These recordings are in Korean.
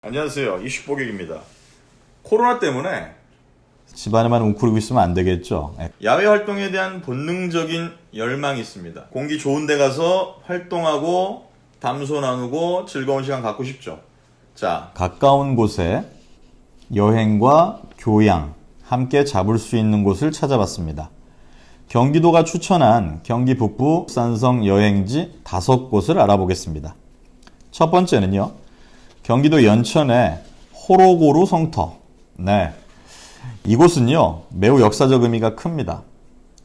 안녕하세요. 이슈뽀객입니다. 코로나 때문에 집안에만 웅크리고 있으면 안 되겠죠. 야외 활동에 대한 본능적인 열망이 있습니다. 공기 좋은 데 가서 활동하고 담소 나누고 즐거운 시간 갖고 싶죠. 자, 가까운 곳에 여행과 교양 함께 잡을 수 있는 곳을 찾아봤습니다. 경기도가 추천한 경기 북부 산성 여행지 5곳을 알아보겠습니다. 첫 번째는요, 경기도 연천의 호로고루 성터. 네, 이곳은요 매우 역사적 의미가 큽니다.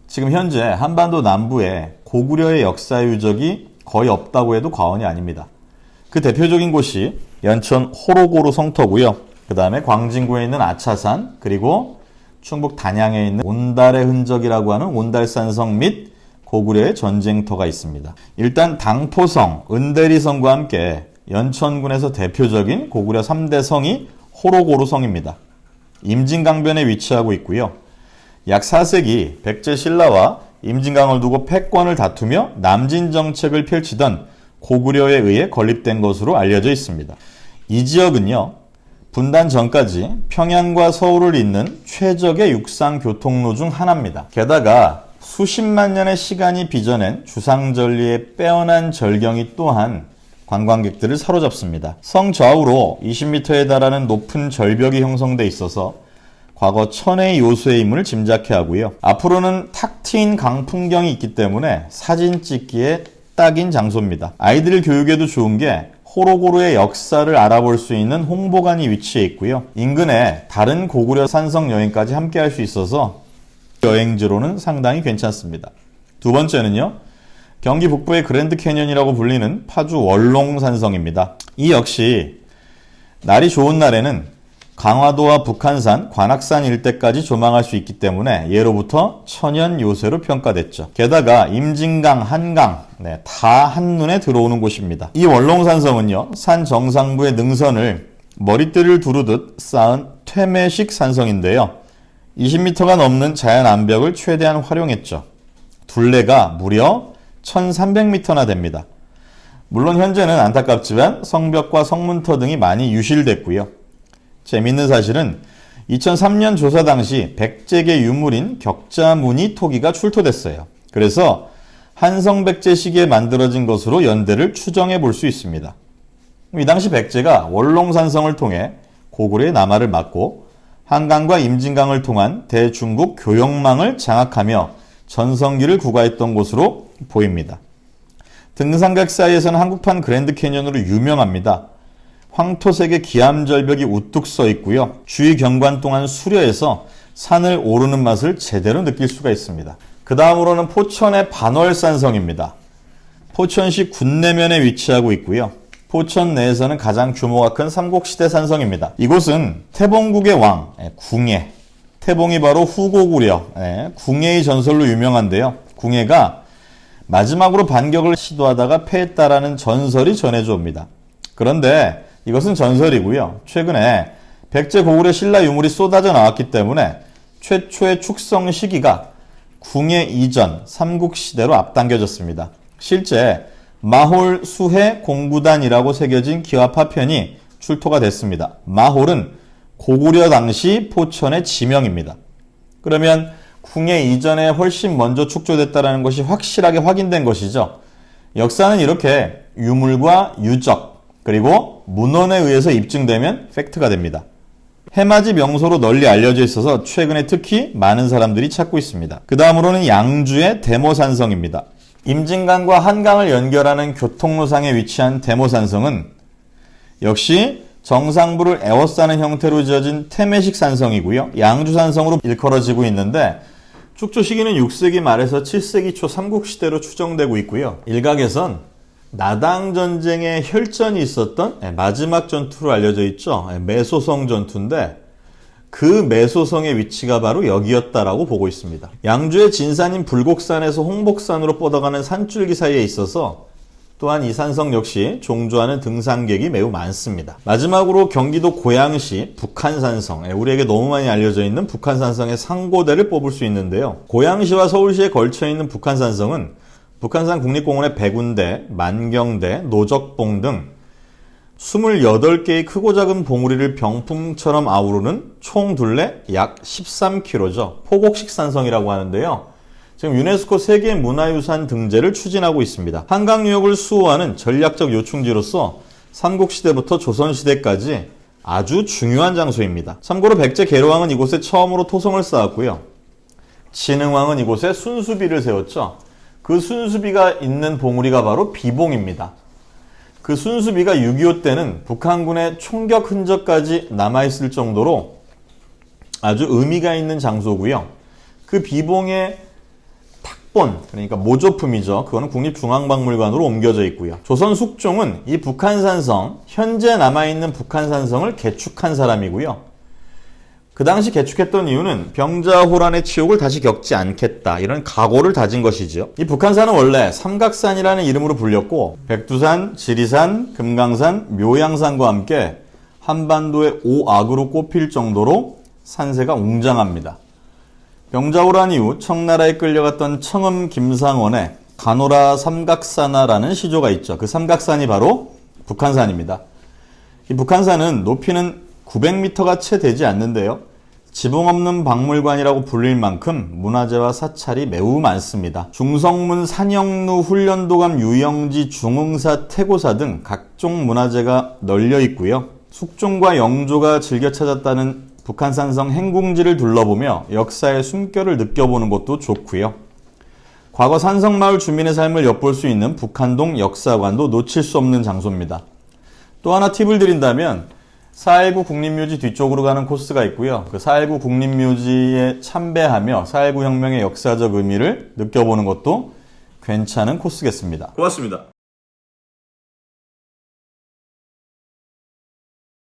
지금 현재 한반도 남부에 고구려의 역사 유적이 거의 없다고 해도 과언이 아닙니다. 그 대표적인 곳이 연천 호로고루 성터고요. 그 다음에 광진구에 있는 아차산, 그리고 충북 단양에 있는 온달의 흔적이라고 하는 온달산성 및 고구려의 전쟁터가 있습니다. 일단 당포성, 은대리성과 함께 연천군에서 대표적인 고구려 3대 성이 호로고루 성입니다. 임진강변에 위치하고 있고요. 약 4세기 백제 신라와 임진강을 두고 패권을 다투며 남진 정책을 펼치던 고구려에 의해 건립된 것으로 알려져 있습니다. 이 지역은요, 분단 전까지 평양과 서울을 잇는 최적의 육상 교통로 중 하나입니다. 게다가 수십만 년의 시간이 빚어낸 주상절리의 빼어난 절경이 또한 관광객들을 사로잡습니다. 성 좌우로 20m에 달하는 높은 절벽이 형성돼 있어서 과거 천혜의 요소의 인물을 짐작해 하고요. 앞으로는 탁 트인 강 풍경이 있기 때문에 사진 찍기에 딱인 장소입니다. 아이들 교육에도 좋은 게 호로고루의 역사를 알아볼 수 있는 홍보관이 위치해 있고요. 인근에 다른 고구려 산성 여행까지 함께 할 수 있어서 여행지로는 상당히 괜찮습니다. 두 번째는요, 경기 북부의 그랜드 캐년이라고 불리는 파주 월롱산성입니다. 이 역시 날이 좋은 날에는 강화도와 북한산, 관악산 일대까지 조망할 수 있기 때문에 예로부터 천연 요새로 평가됐죠. 게다가 임진강, 한강 다 한눈에 들어오는 곳입니다. 이 월롱산성은요, 산 정상부의 능선을 머리띠를 두르듯 쌓은 퇴매식 산성인데요. 20m가 넘는 자연 암벽을 최대한 활용했죠. 둘레가 무려 1300m나 됩니다. 물론 현재는 안타깝지만 성벽과 성문터 등이 많이 유실됐고요. 재미있는 사실은 2003년 조사 당시 백제계 유물인 격자무늬 토기가 출토됐어요. 그래서 한성백제 시기에 만들어진 것으로 연대를 추정해 볼 수 있습니다. 이 당시 백제가 월롱산성을 통해 고구려의 남하를 막고 한강과 임진강을 통한 대중국 교역망을 장악하며 전성기를 구가했던 곳으로 보입니다. 등산객 사이에서는 한국판 그랜드 캐년으로 유명합니다. 황토색의 기암절벽이 우뚝 서 있고요. 주위 경관 동안 수려해서 산을 오르는 맛을 제대로 느낄 수가 있습니다. 그 다음으로는 포천의 반월산성입니다. 포천시 군내면에 위치하고 있고요. 포천 내에서는 가장 규모가 큰 삼국시대 산성입니다. 이곳은 태봉국의 왕, 궁예, 태봉이 바로 후고구려, 궁예의 전설로 유명한데요. 궁예가 마지막으로 반격을 시도하다가 패했다라는 전설이 전해져 옵니다. 그런데 이것은 전설이고요. 최근에 백제 고구려 신라 유물이 쏟아져 나왔기 때문에 최초의 축성 시기가 궁예 이전 삼국시대로 앞당겨졌습니다. 실제 마홀 수해 공구단이라고 새겨진 기와파편이 출토가 됐습니다. 마홀은 고구려 당시 포천의 지명입니다. 그러면 궁예 이전에 훨씬 먼저 축조됐다는 것이 확실하게 확인된 것이죠. 역사는 이렇게 유물과 유적, 그리고 문헌에 의해서 입증되면 팩트가 됩니다. 해맞이 명소로 널리 알려져 있어서 최근에 특히 많은 사람들이 찾고 있습니다. 그 다음으로는 양주의 대모산성입니다. 임진강과 한강을 연결하는 교통로상에 위치한 대모산성은 역시 정상부를 에워싸는 형태로 지어진 태매식 산성이고요. 양주산성으로 일컬어지고 있는데 축조 시기는 6세기 말에서 7세기 초 삼국시대로 추정되고 있고요. 일각에선 나당 전쟁의 혈전이 있었던 마지막 전투로 알려져 있죠. 매소성 전투인데 그 매소성의 위치가 바로 여기였다라고 보고 있습니다. 양주의 진산인 불곡산에서 홍복산으로 뻗어가는 산줄기 사이에 있어서 또한 이 산성 역시 종주하는 등산객이 매우 많습니다. 마지막으로 경기도 고양시 북한산성, 우리에게 너무 많이 알려져 있는 북한산성의 상고대를 뽑을 수 있는데요. 고양시와 서울시에 걸쳐있는 북한산성은 북한산 국립공원의 백운대, 만경대, 노적봉 등 28개의 크고 작은 봉우리를 병풍처럼 아우르는 총 둘레 약 13km죠. 포곡식 산성이라고 하는데요. 지금 유네스코 세계 문화유산 등재를 추진하고 있습니다. 한강 유역을 수호하는 전략적 요충지로서 삼국시대부터 조선시대까지 아주 중요한 장소입니다. 참고로 백제 계로왕은 이곳에 처음으로 토성을 쌓았고요. 진흥왕은 이곳에 순수비를 세웠죠. 그 순수비가 있는 봉우리가 바로 비봉입니다. 그 순수비가 6.25 때는 북한군의 총격 흔적까지 남아있을 정도로 아주 의미가 있는 장소고요. 그 비봉의 탁본, 그러니까 모조품이죠. 그거는 국립중앙박물관으로 옮겨져 있고요. 조선 숙종은 이 북한산성, 현재 남아있는 북한산성을 개축한 사람이고요. 그 당시 개축했던 이유는 병자호란의 치욕을 다시 겪지 않겠다, 이런 각오를 다진 것이죠. 이 북한산은 원래 삼각산이라는 이름으로 불렸고 백두산, 지리산, 금강산, 묘양산과 함께 한반도의 5악으로 꼽힐 정도로 산세가 웅장합니다. 병자호란 이후 청나라에 끌려갔던 청음 김상원의 가노라 삼각산하라는 시조가 있죠. 그 삼각산이 바로 북한산입니다. 이 북한산은 높이는 900m가 채 되지 않는데요. 지붕 없는 박물관이라고 불릴 만큼 문화재와 사찰이 매우 많습니다. 중성문, 산영루, 훈련도감, 유영지, 중흥사, 태고사 등 각종 문화재가 널려 있고요. 숙종과 영조가 즐겨 찾았다는 북한산성 행궁지를 둘러보며 역사의 숨결을 느껴보는 것도 좋고요. 과거 산성마을 주민의 삶을 엿볼 수 있는 북한동 역사관도 놓칠 수 없는 장소입니다. 또 하나 팁을 드린다면 4.19 국립묘지 뒤쪽으로 가는 코스가 있고요. 그 4.19 국립묘지에 참배하며 4.19 혁명의 역사적 의미를 느껴보는 것도 괜찮은 코스겠습니다. 고맙습니다.